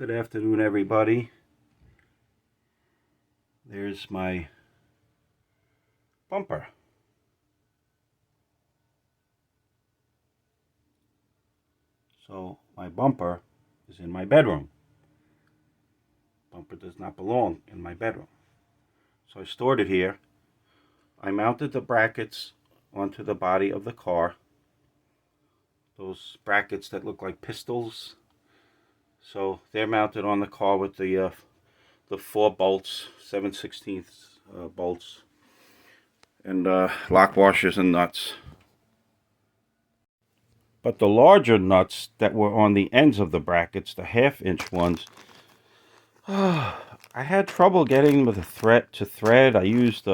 Good afternoon, everybody. There's my bumper. So my bumper is in my bedroom. Bumper does not belong in my bedroom. So I stored it here. I mounted the brackets onto the body of the car. Those brackets that look like pistols. So they're mounted on the car with the 4 bolts, 7/16 bolts, and lock washers and nuts. But the larger nuts that were on the ends of the brackets, the 1/2-inch ones, I had trouble getting with the thread to thread. I used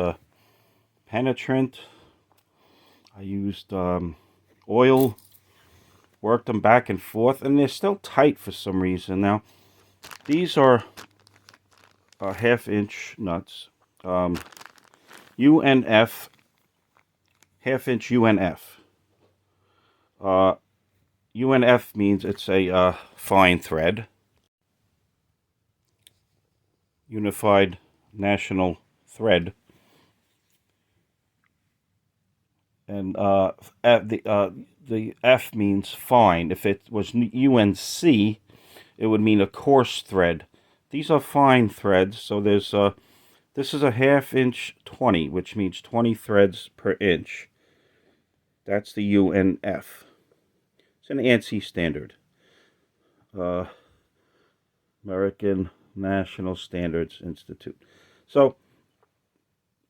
penetrant. I used oil, worked them back and forth, and they're still tight for some reason. Now, these are 1/2-inch nuts. UNF, 1/2-inch UNF. UNF means it's a fine thread. Unified National Thread. And the F means fine. If it was UNC, it would mean a coarse thread. These are fine threads, so there's this is a 1/2-inch 20, which means 20 threads per inch. That's the UNF. It's an ANSI standard. American National Standards Institute. So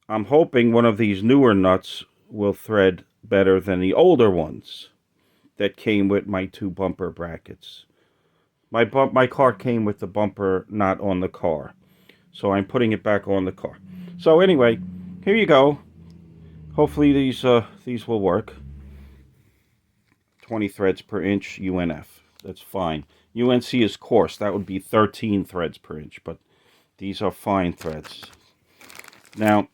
I'm hoping one of these newer nuts will thread better than the older ones that came with my 2 bumper brackets. My car came with the bumper not on the car, so I'm putting it back on the car. So anyway, here you go. Hopefully these will work. 20 threads per inch UNF. That's fine. UNC is coarse. That would be 13 threads per inch, but these are fine threads. Now,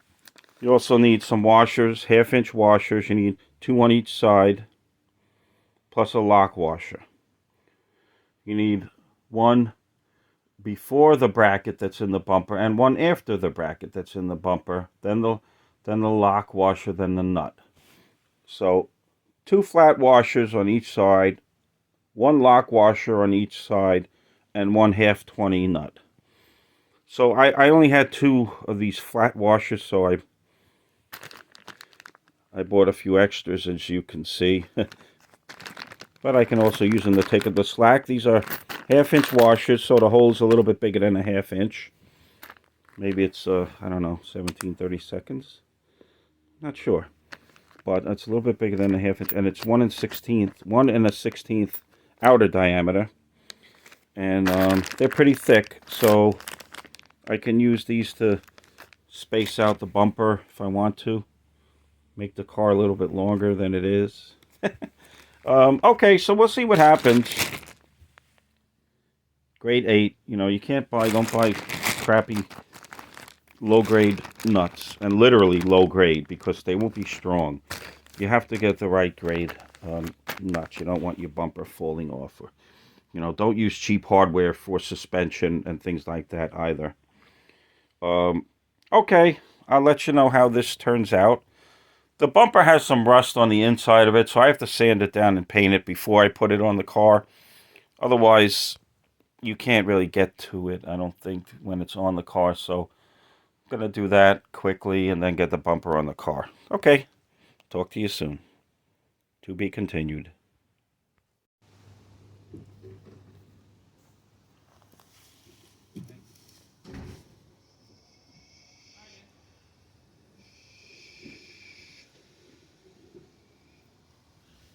you also need some washers, 1/2-inch washers. You need 2 on each side, plus a lock washer. You need 1 before the bracket that's in the bumper and 1 after the bracket that's in the bumper. Then the lock washer, then the nut. So 2 flat washers on each side, 1 lock washer on each side, and 1 1/2-20 nut. So I only had 2 of these flat washers, so I bought a few extras, as you can see. But I can also use them to take up the slack. These are 1/2-inch washers, so the hole's a little bit bigger than a 1/2-inch. Maybe it's, I don't know, 17/32. Not sure. But it's a little bit bigger than a 1/2-inch, and it's 1 1/16 outer diameter. And they're pretty thick, so I can use these to space out the bumper if I want to. Make the car a little bit longer than it is. Okay, so we'll see what happens. Grade 8, you know, don't buy crappy low-grade nuts, and literally low-grade, because they won't be strong. You have to get the right grade nuts. You don't want your bumper falling off, or, you know, don't use cheap hardware for suspension and things like that either. Okay, I'll let you know how this turns out. The bumper has some rust on the inside of it, so I have to sand it down and paint it before I put it on the car. Otherwise, you can't really get to it, I don't think, when it's on the car. So I'm going to do that quickly and then get the bumper on the car. Okay, talk to you soon. To be continued.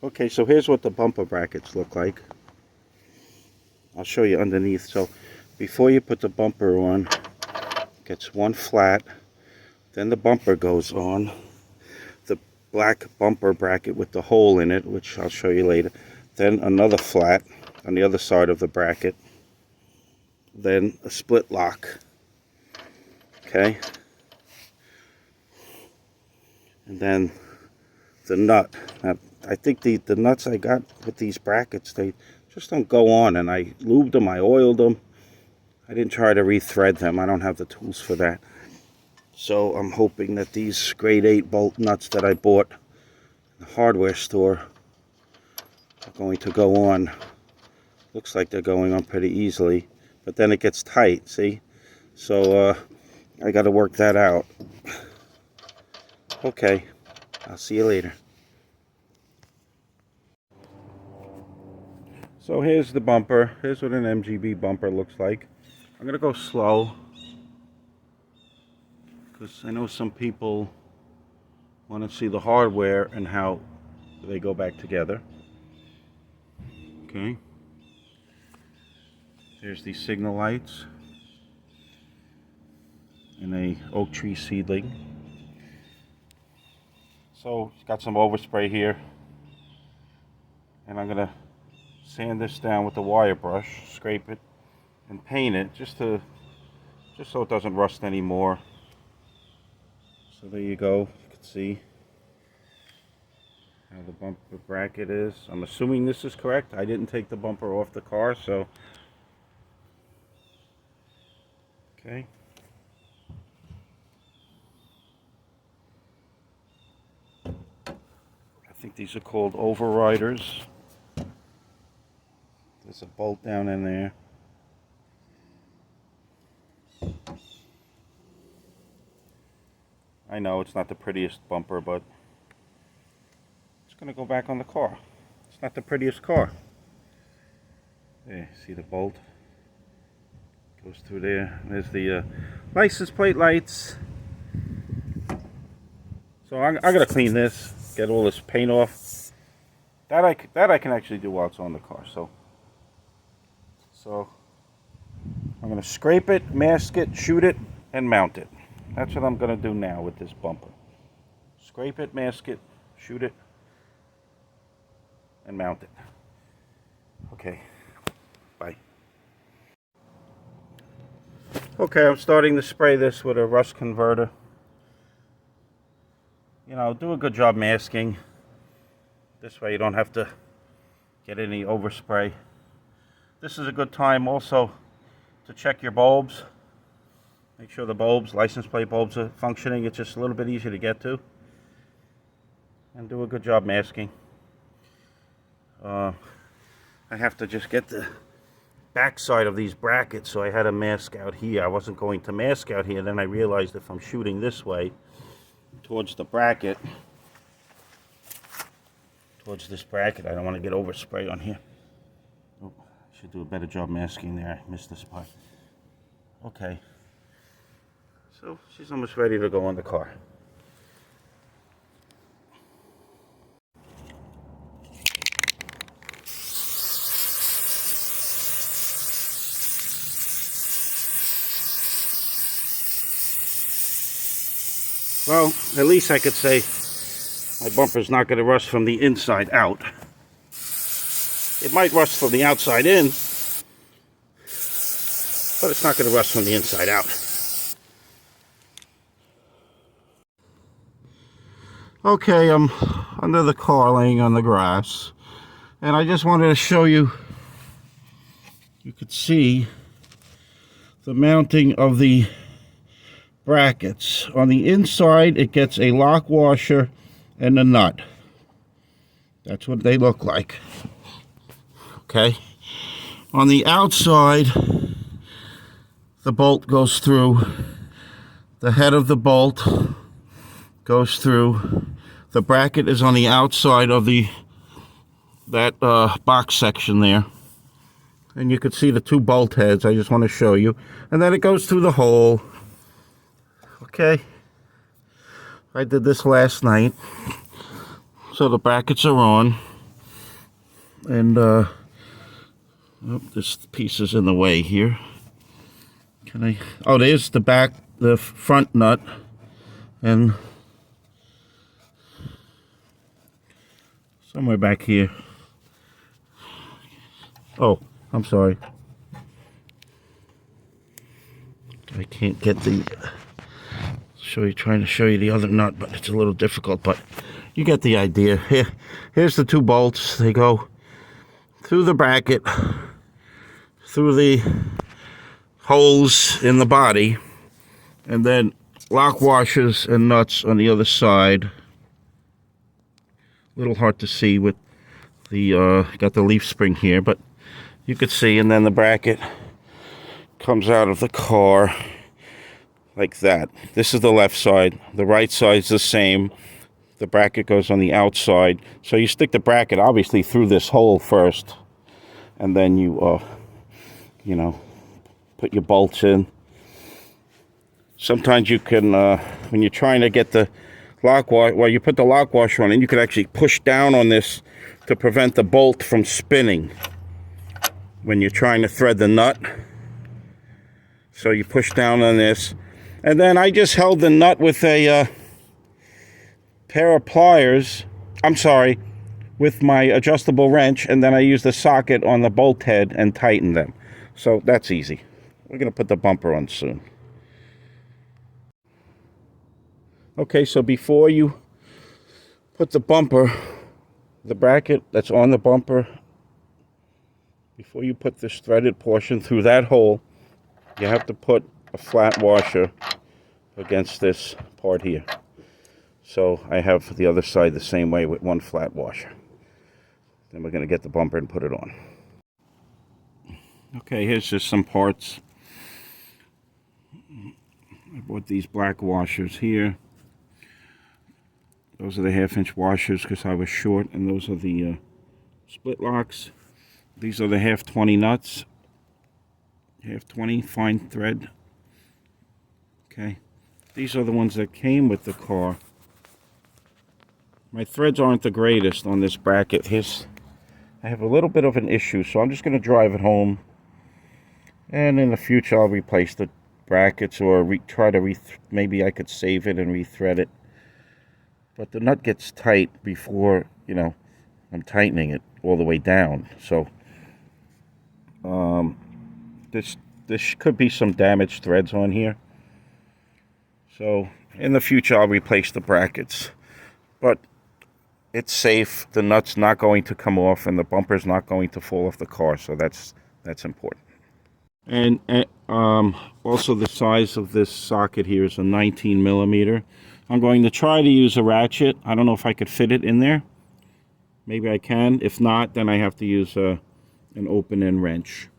Okay, so here's what the bumper brackets look like. I'll show you underneath. So before you put the bumper on, it gets 1 flat, then the bumper goes on. The black bumper bracket with the hole in it, which I'll show you later. Then another flat on the other side of the bracket. Then a split lock. Okay? And then the nut. Now, I think the nuts I got with these brackets, they just don't go on, and I lubed them, I oiled them, I didn't try to rethread them. I don't have the tools for that. So I'm hoping that these grade 8 bolt nuts that I bought in the hardware store are going to go on. Looks like they're going on pretty easily, but then it gets tight, see? So I got to work that out. Okay, I'll see you later. So here's the bumper. Here's what an MGB bumper looks like. I'm going to go slow because I know some people want to see the hardware and how they go back together. Okay. There's the signal lights and a oak tree seedling. So it's got some overspray here, and I'm going to sand this down with the wire brush, scrape it, and paint it just so it doesn't rust anymore. So there you go. You can see how the bumper bracket is. I'm assuming this is correct. I didn't take the bumper off the car, so okay. I think these are called overriders. There's a bolt down in there. I know it's not the prettiest bumper, but it's going to go back on the car. It's not the prettiest car. There, see the bolt? Goes through there. There's the license plate lights. So I got to clean this, get all this paint off. That I can actually do while it's on the car. So I'm going to scrape it, mask it, shoot it, and mount it. That's what I'm going to do now with this bumper. Scrape it, mask it, shoot it, and mount it. Okay, bye. Okay, I'm starting to spray this with a rust converter. You know, do a good job masking. This way you don't have to get any overspray. This is a good time also to check your bulbs. Make sure the bulbs, license plate bulbs, are functioning. It's just a little bit easier to get to. And do a good job masking. I have to just get the back side of these brackets, so I had a mask out here. I wasn't going to mask out here. Then I realized if I'm shooting this way towards the bracket, towards this bracket, I don't want to get overspray on here. Oh, I should do a better job masking there. I missed the spot. Okay. So she's almost ready to go on the car. Well, at least I could say my bumper's not going to rust from the inside out. It might rust from the outside in, but it's not going to rust from the inside out. Okay, I'm under the car laying on the grass, and I just wanted to show you, you could see the mounting of the brackets. On the inside, it gets a lock washer and a nut. That's what they look like. Okay. On the outside, the bolt goes through. The head of the bolt goes through. The bracket is on the outside of that box section there. And you can see the two bolt heads. I just want to show you. And then it goes through the hole. Okay. I did this last night. So the brackets are on. And oh, this piece is in the way here. Can I? Oh, there's the front nut. And somewhere back here. Oh, I'm sorry. I can't get trying to show you the other nut, but it's a little difficult, but you get the idea. Here's the two bolts. They go through the bracket, through the holes in the body, and then lock washers and nuts on the other side. A little hard to see with the got the leaf spring here, but you could see. And then the bracket comes out of the car like that. This is the left side. The right side is the same. The bracket goes on the outside. So you stick the bracket obviously through this hole first, and then you put your bolts in. Sometimes you can, when you're trying to get the lock wash, well, you put the lock washer on, and you can actually push down on this to prevent the bolt from spinning when you're trying to thread the nut. So you push down on this, and then I just held the nut with a pair of pliers. With my adjustable wrench, and then I use the socket on the bolt head and tighten them. So that's easy. We're going to put the bumper on soon. Okay, so before you put the bumper, the bracket that's on the bumper, before you put this threaded portion through that hole, you have to put a flat washer against this part here. So I have the other side the same way with one flat washer. Then we're going to get the bumper and put it on. Okay, here's just some parts. I bought these black washers here. Those are the 1/2-inch washers because I was short, and those are the split locks. These are the 1/2-20 nuts. 1/2-20 fine thread. Okay, these are the ones that came with the car. My threads aren't the greatest on this bracket. I have a little bit of an issue, so I'm just going to drive it home. And in the future, I'll replace the brackets or maybe I could save it and rethread it. But the nut gets tight before, I'm tightening it all the way down. So this could be some damaged threads on here. So in the future, I'll replace the brackets. But it's safe. The nut's not going to come off, and the bumper's not going to fall off the car. So that's important. And also the size of this socket here is a 19 millimeter. I'm going to try to use a ratchet. I don't know if I could fit it in there. Maybe I can. If not, then I have to use an open end wrench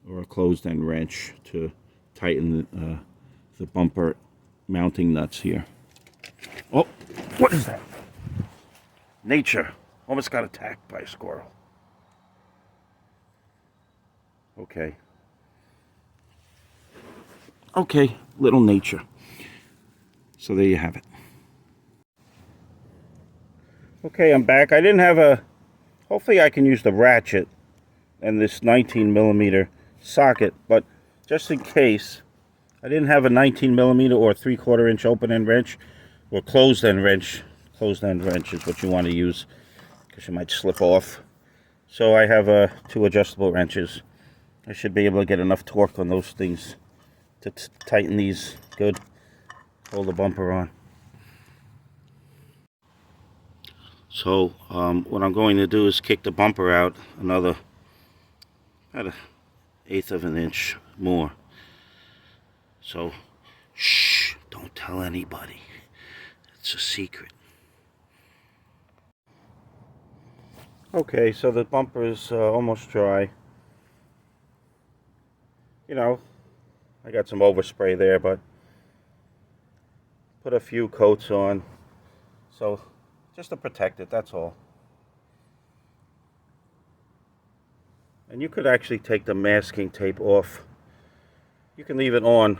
or a closed end wrench to tighten the bumper mounting nuts here. Oh, what is that? Nature. Almost got attacked by a squirrel. Okay. Okay, little nature. So there you have it. Okay, I'm back. I didn't have hopefully I can use the ratchet and this 19 millimeter socket, but just in case, I didn't have a 19 millimeter or 3/4 inch open end wrench or closed end wrench. Closed end wrench is what you want to use because you might slip off. So I have 2 adjustable wrenches. I should be able to get enough torque on those things to tighten these good. Hold the bumper on. So what I'm going to do is kick the bumper out about 1/8 of an inch more. So shh, don't tell anybody. It's a secret. Okay, so the bumper is almost dry. I got some overspray there, but put a few coats on. So just to protect it, that's all. And you could actually take the masking tape off. You can leave it on.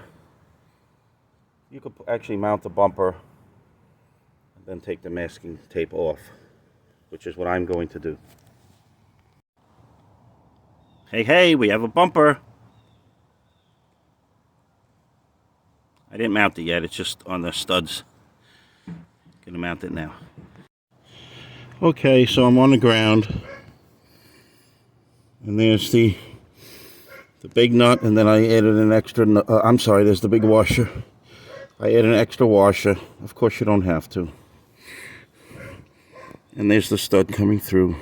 You could actually mount the bumper and then take the masking tape off, which is what I'm going to do. Hey, we have a bumper. I didn't mount it yet, it's just on the studs. Gonna mount it now. Okay, so I'm on the ground. And there's the big nut, and then I added an extra nut. There's the big washer. I added an extra washer. Of course you don't have to. And there's the stud coming through.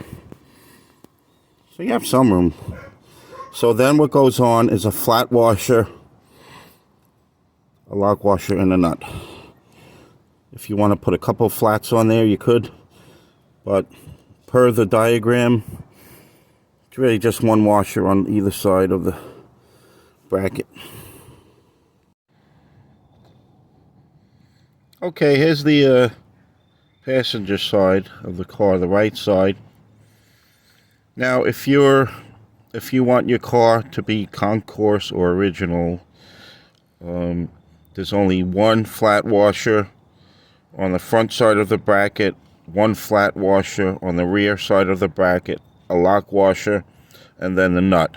So you have some room. So then what goes on is a flat washer, a lock washer, and a nut. If you want to put a couple flats on there, you could. But per the diagram, it's really just one washer on either side of the bracket. Okay, here's the passenger side of the car, the right side. Now, if you want your car to be concourse or original, there's only one flat washer on the front side of the bracket, one flat washer on the rear side of the bracket, a lock washer, and then the nut.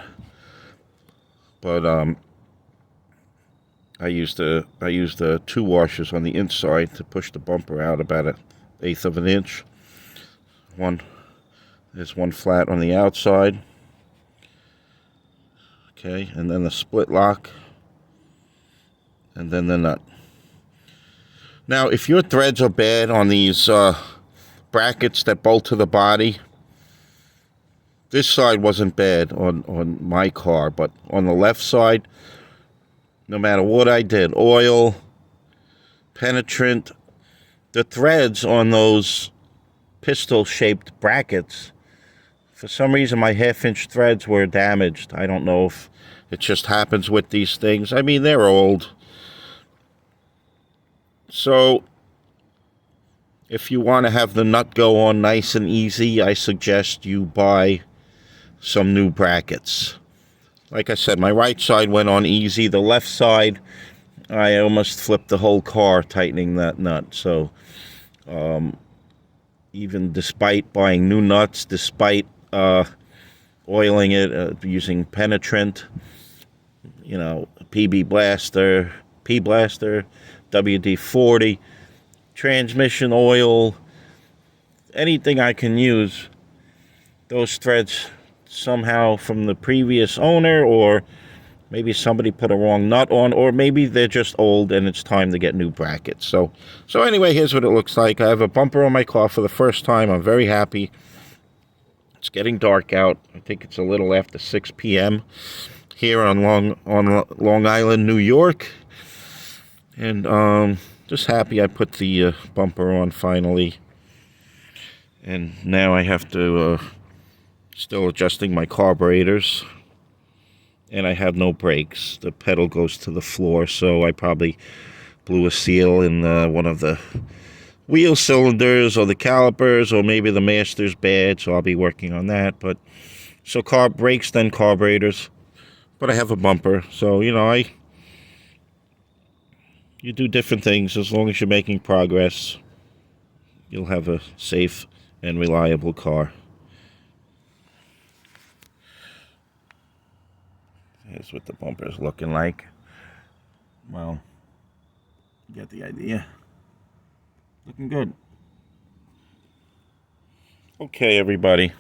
But I used the two washers on the inside to push the bumper out about 1/8 of an inch. There's one flat on the outside. Okay, and then the split lock, and then the nut. Now, if your threads are bad on these brackets that bolt to the body, this side wasn't bad on my car, but on the left side, no matter what I did, oil, penetrant, the threads on those pistol-shaped brackets, for some reason my half-inch threads were damaged. I don't know if it just happens with these things. I mean, they're old. So, if you want to have the nut go on nice and easy, I suggest you buy some new brackets. Like I said, my right side went on easy. The left side, I almost flipped the whole car tightening that nut. So, even despite buying new nuts, despite oiling it, using penetrant, you know, PB Blaster, P-Blaster, WD-40, transmission oil, anything I can use, those threads somehow from the previous owner, or maybe somebody put a wrong nut on, or maybe they're just old and it's time to get new brackets. So anyway, here's what it looks like. I have a bumper on my car for the first time. I'm very happy. It's getting dark out. I think it's a little after 6 p.m. here on Long Island, New York. And just happy I put the bumper on finally. And now I have to still adjusting my carburetors. And I have no brakes. The pedal goes to the floor, so I probably blew a seal in one of the wheel cylinders or the calipers, or maybe the master's bad, so I'll be working on that. But so brakes, then carburetors. But I have a bumper, so you know, you do different things. As long as you're making progress, you'll have a safe and reliable car. Here's what the bumper is looking like. Well, you get the idea. Looking good. Okay, everybody.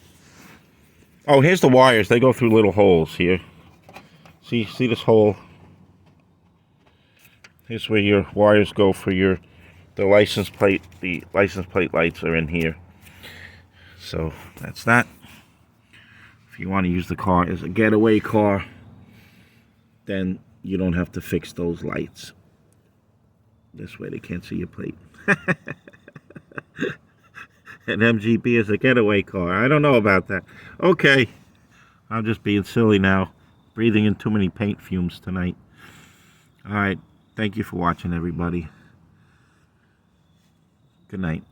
Oh, here's the wires. They go through little holes here. See this hole? Here's where your wires go for the license plate. The license plate lights are in here. So that's that. If you want to use the car as a getaway car, then you don't have to fix those lights. This way they can't see your plate. An MGB is a getaway car. I don't know about that. Okay. I'm just being silly now. Breathing in too many paint fumes tonight. Alright. Thank you for watching, everybody. Good night.